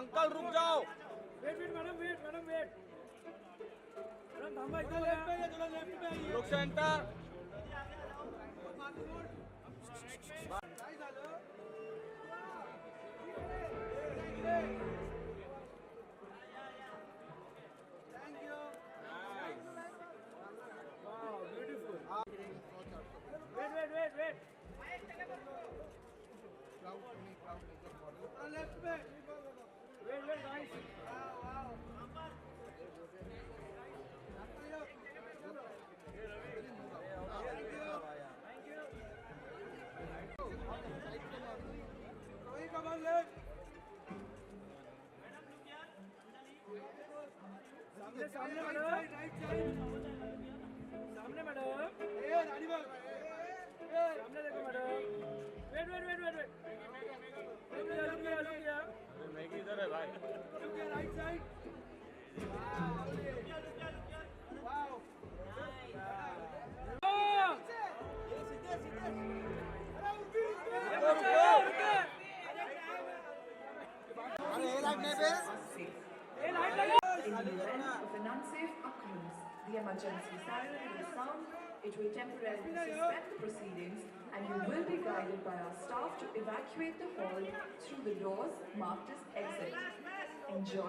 Uncle रुक जाओ. Wait wait madam wait madam wait madam थांबा इकडे Look center. Wait wait wait wait wait wait guys सामने सामने मैडम सामने मैडम सामने देखो madam wait wait wait wait wait look किया मैगी इधर है भाई. Right side In the event of an unsafe occurrence, the emergency siren will sound. It will temporarily suspend the proceedings, and you will be guided by our staff to evacuate the hall through the doors marked as exit. Enjoy.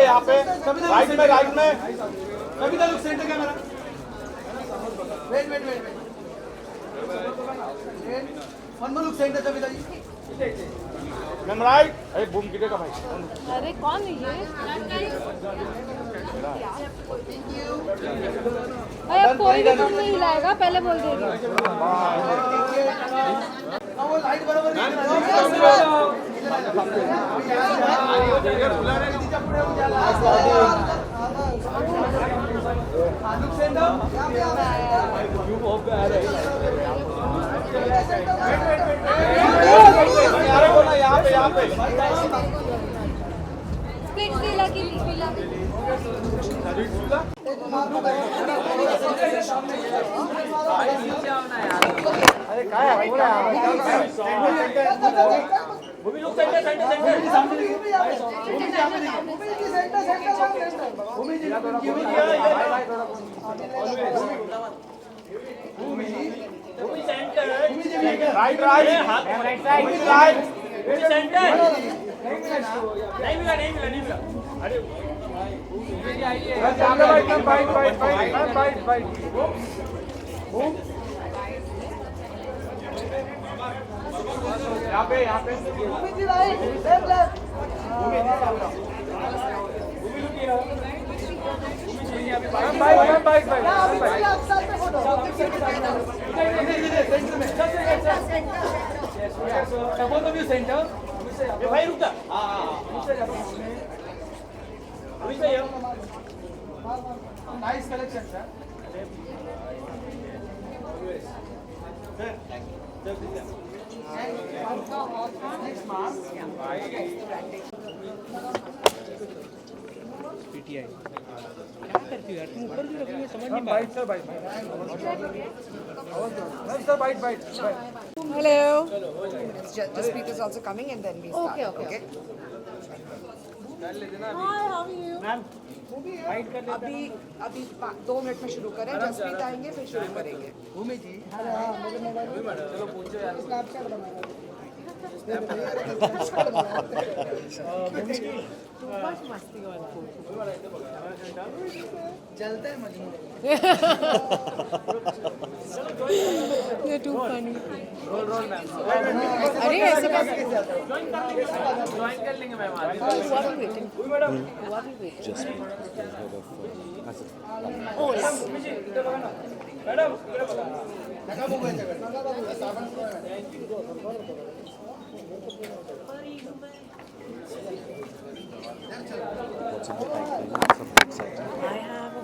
यहाँ पे right में Kavita look centre camera wait one more look centre Kavita ji ma'am right अरे boom गिरेगा भाई अरे कौन है ये भाई अब कोई भी तुम नहीं हिलाएगा पहले बोल देगी वो लाइट बराबर लुक सेंटर यहाँ पे स्प्लिट पीला की पीला अरे काय है बोला movie look centre right centre नहीं मिला अरे बाइट यहाँ पे भाई रुक जा नाइस कलेक्शन सर नेक्स्ट मास पीटीआई क्या करती हो यार तुम ऊपर भी रखोगे समझ नहीं byte sir byte Hello. Jaspreet is also coming and then we start. Okay. Okay. Hi how are you fight कर लेते अभी 2 मिनट में शुरू करें. जसप्रीत आएंगे फिर शुरू करेंगे. भूमि जी चलो पूछो यार चलते हैं मजनू You're too funny. Roll ma'am अरे ऐसे कैसे? ज्वाइन कर लेंगे मैम आज Who are we waiting? Who are we waiting? Oh, yes. I have a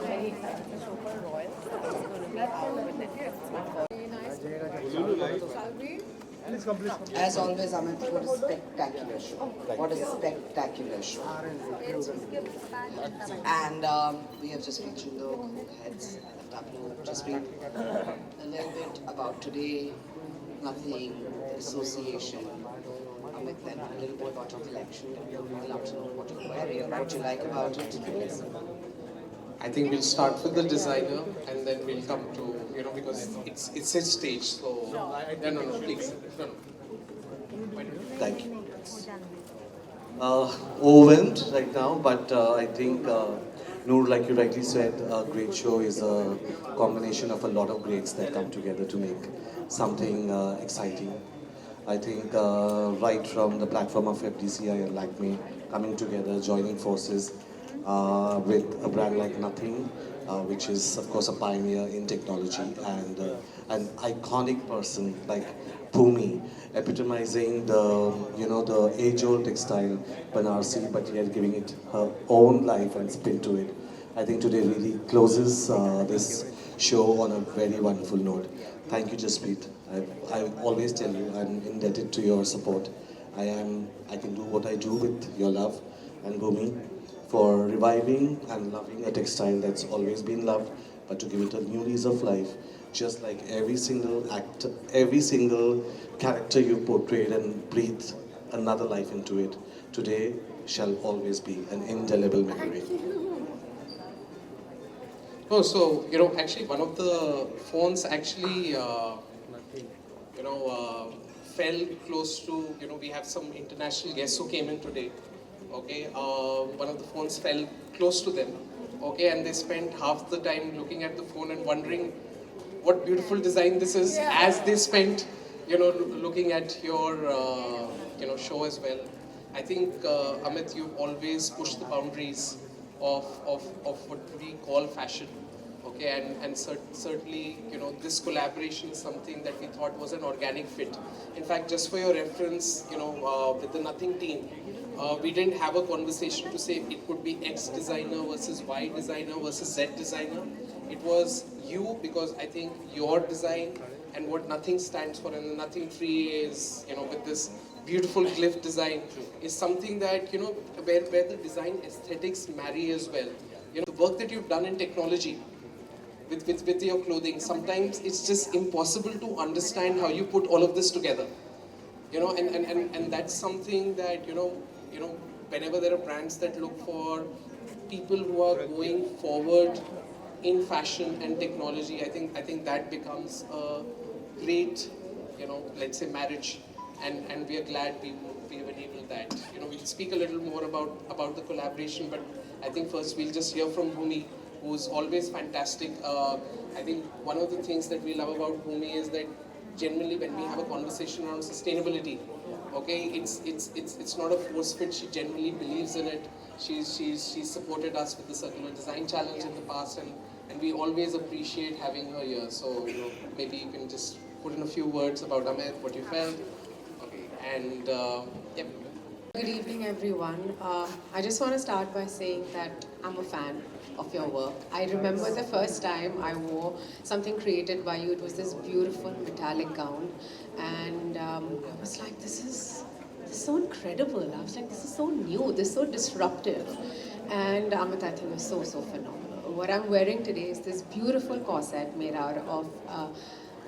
very exciting show for Royal. It's going to be out with Netflix. As always, Amit, what a spectacular show. What a spectacular show. And we have just been through the heads. Just been a little bit about today, nothing, the association. Amit, then a little bit about your collection. We'd love to know what you're wearing, what you like about it. I think we'll start with the designer and then we'll come to, because it's his stage. So, no, please. No. Thank you. Overwhelmed right now, but I think, Noor, like you rightly said, a great show is a combination of a lot of greats that come together to make something exciting. I think right from the platform of FDCI and Lakme coming together, joining forces with a brand like Nothing, which is of course a pioneer in technology, and an iconic person like Bhumi, epitomizing the the age-old textile Banarsi, but yet giving it her own life and spin to it. I think today really closes this show on a very wonderful note. Thank you, Jaspreet. I always tell you I'm indebted to your support. I can do what I do with your love, and Bhumi, for reviving and loving a textile that's always been loved, but to give it a new lease of life, just like every single actor, every single character you portrayed and breathed another life into it, today shall always be an indelible memory. Oh, so, actually one of the phones actually, fell close to, we have some international guests who came in today. Okay, one of the phones fell close to them. Okay, and they spent half the time looking at the phone and wondering what beautiful design this is, as they spent, looking at your, show as well. I think, Amit, you've always pushed the boundaries of what we call fashion. Okay, and certainly, this collaboration is something that we thought was an organic fit. In fact, just for your reference, with the Nothing team, we didn't have a conversation to say it could be X designer versus Y designer versus Z designer. It was you, because I think your design and what Nothing stands for, and the Nothing tree is, with this beautiful glyph design, is something that, where the design aesthetics marry as well. The work that you've done in technology, with your clothing, sometimes it's just impossible to understand how you put all of this together. And that's something that, whenever there are brands that look for people who are going forward in fashion and technology, I think that becomes a great, let's say, marriage. And we are glad we have enabled that. We'll speak a little more about the collaboration, but I think first we'll just hear from Bhumi, who's always fantastic. I think one of the things that we love about Bhumi is that generally when we have a conversation around sustainability, okay, it's not a force fit. She genuinely believes in it. She's supported us with the Circular Design Challenge in the past, and we always appreciate having her here. So maybe you can just put in a few words about Amit, what you felt. Okay, and yeah. Good evening, everyone. I just want to start by saying that I'm a fan of your work. I remember the first time I wore something created by you. It was this beautiful metallic gown, and I was like, this is so incredible. I was like, this is so new, this is so disruptive. And Amit, I think is so phenomenal. What I'm wearing today is this beautiful corset made out of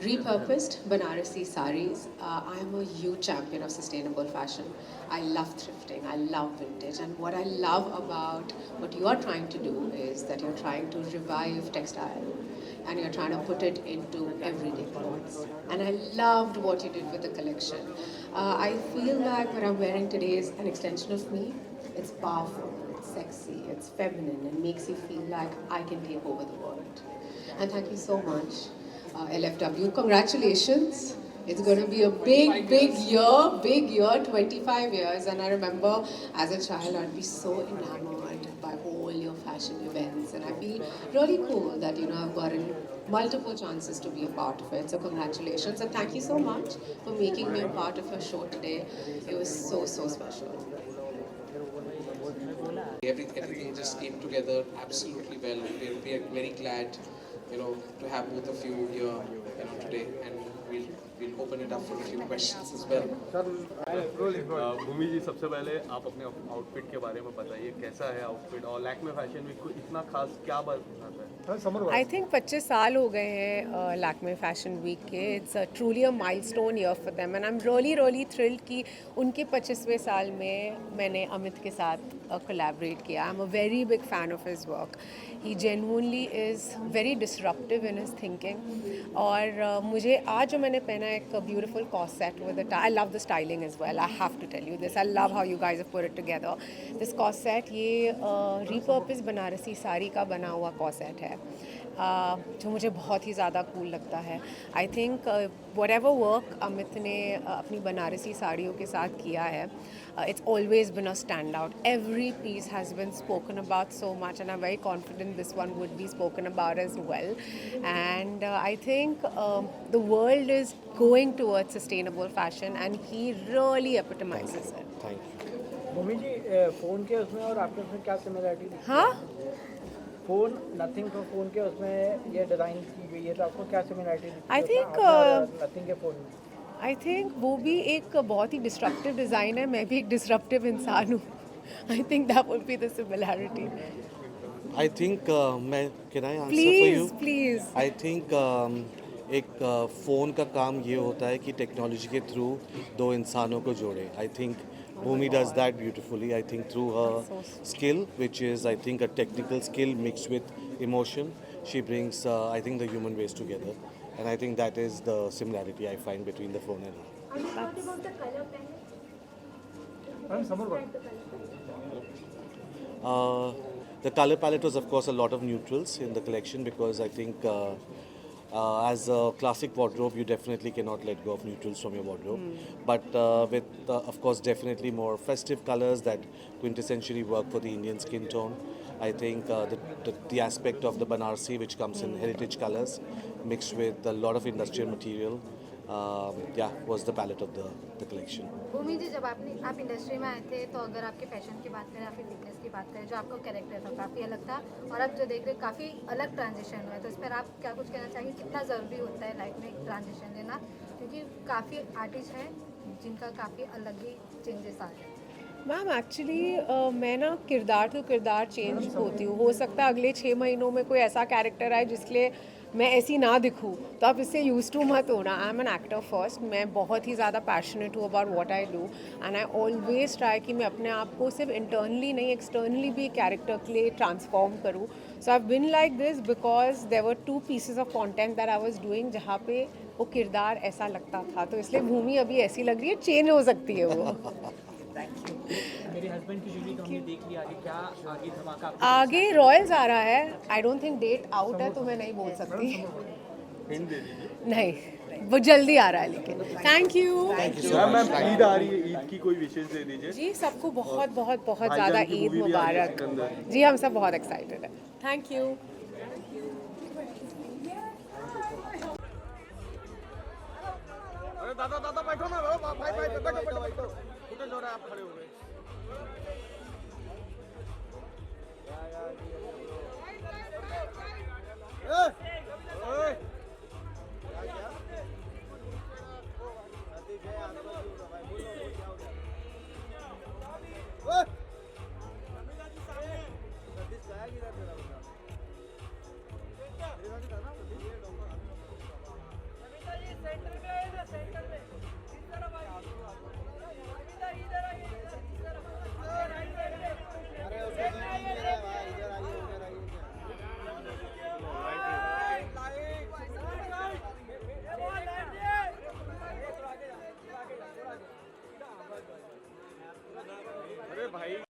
repurposed Banarasi saris. I am a huge champion of sustainable fashion. I love thrifting, I love vintage, and what I love about what you are trying to do is that you're trying to revive textile and you're trying to put it into everyday clothes. And I loved what you did with the collection. I feel like what I'm wearing today is an extension of me. It's powerful, it's sexy, it's feminine, and makes you feel like I can take over the world. And thank you so much. LFW, congratulations. It's going to be a big year, 25 years. And I remember as a child, I'd be so enamored by all your fashion events. And I feel really cool that, I've gotten multiple chances to be a part of it. So congratulations. And thank you so much for making me a part of your show today. It was so special. Everything just came together absolutely well. We are very glad, to have both of you here, today, and we'll open it up for a few questions as well. भूमि जी, सबसे पहले आप अपने outfit के बारे में बताइए, कैसा है आउटफिट, और लैक्मे फैशन वीक को इतना खास क्या बनाता है? I think 25 साल हो गए हैं लैक्मे फैशन वीक के. It's truly a milestone year for them, and I'm really thrilled कि उनके 25वें साल में मैंने अमित के साथ collaborate किया. I'm a very big fan of his work. He genuinely is very disruptive in his thinking. और मुझे आज जो मैंने पहना एक beautiful corset with a I love the styling as well. I have to tell you this. I love how you guys have put it together. This corset ये repurposed Banarasi sari का बना हुआ corset है, जो मुझे बहुत ही ज़्यादा cool लगता है. I think whatever work Amit ने अपनी बनारसी साड़ियों के साथ किया है, it's always been a standout. Every piece has been spoken about so much, and I'm very confident this one would be spoken about as well. And I think the world is going towards sustainable fashion, and he really epitomizes it. Thank you. Bhumi ji, phone के उसमें और आपके उसमें क्या similarity दिखती है? हाँ, phone nothing का फोन के उसमें ये डिजाइन की गई है, तो आपको क्या सिमिलरिटी दिखती है? I think नथिंग के फोन में I think वो भी एक बहुत ही डिस्ट्रप्टिव डिज़ाइन है, मैं भी एक डिस्ट्रप्टिव इंसान हूँ. I think that would be the similarity. I think can I answer for you? Please. I think एक फ़ोन का काम ये होता है कि टेक्नोलॉजी के थ्रू दो इंसानों को जोड़े. I think Bhumi does that beautifully. I think through her skill, which is I think a technical skill mixed with emotion, she brings I think the human race together, and I think that is the similarity I find between the phone and her. What about the color palette? Ma'am, समोर बघा. The color palette was, of course, a lot of neutrals in the collection because I think as a classic wardrobe, you definitely cannot let go of neutrals from your wardrobe. But with, of course, definitely more festive colors that quintessentially work for the Indian skin tone. I think the aspect of the Banarsi, which comes in heritage colors, mixed with a lot of industrial material, was the palette of the collection. भूमि जी, जब आप industry में आए थे तो अगर आपके fashion की बात करें या फिर फिटनेस की बात करें, जो आपका कैरेक्टर था काफ़ी अलग था और अब जो देख रहे काफ़ी अलग ट्रांजिशन हुआ है, तो इस पर आप क्या कुछ कहना चाहेंगे? कितना ज़रूरी होता है लाइफ में एक ट्रांजिशन लेना, क्योंकि काफ़ी आर्टिस्ट हैं जिनका काफ़ी अलग ही चेंजेस आ रहे हैं। मैम एक्चुअली मैं ना किरदार टू किरदार चेंज होती हूँ. हो सकता है अगले 6 महीनों में कोई ऐसा कैरेक्टर आए जिसके मैं ऐसी ना दिखूँ, तो आप इससे यूज टू मत होना. I am an actor first. मैं बहुत ही ज़्यादा पैशनेट हूँ about what I do and I always try कि मैं अपने आप को सिर्फ इंटरनली नहीं एक्सटर्नली भी कैरेक्टर के लिए ट्रांसफॉर्म करूँ. So I been like this because there were 2 pieces of content that I was doing जहाँ पे वो किरदार ऐसा लगता था, तो इसलिए भूमि अभी ऐसी लग रही है, चेंज हो सकती है वो. मेरे हस्बैंड की बीवी को हमने देख लिया, आगे क्या आगे धमाका? आगे रॉयल्स आ रहा है. I don't think date out है तो मैं नहीं बोल सकती. हिंट दे दीजिए नहीं, वो जल्दी आ रहा है लेकिन. Thank you. मैम. ईद आ रही है, ईद की कोई विशेष दे दीजिए. जी सबको बहुत बहुत बहुत ज़्यादा भाईजान की ईद movie भी आ रही है, मुबारक. सिकंदर. जी हम सब बहुत एक्साइटेड हैं. Thank you.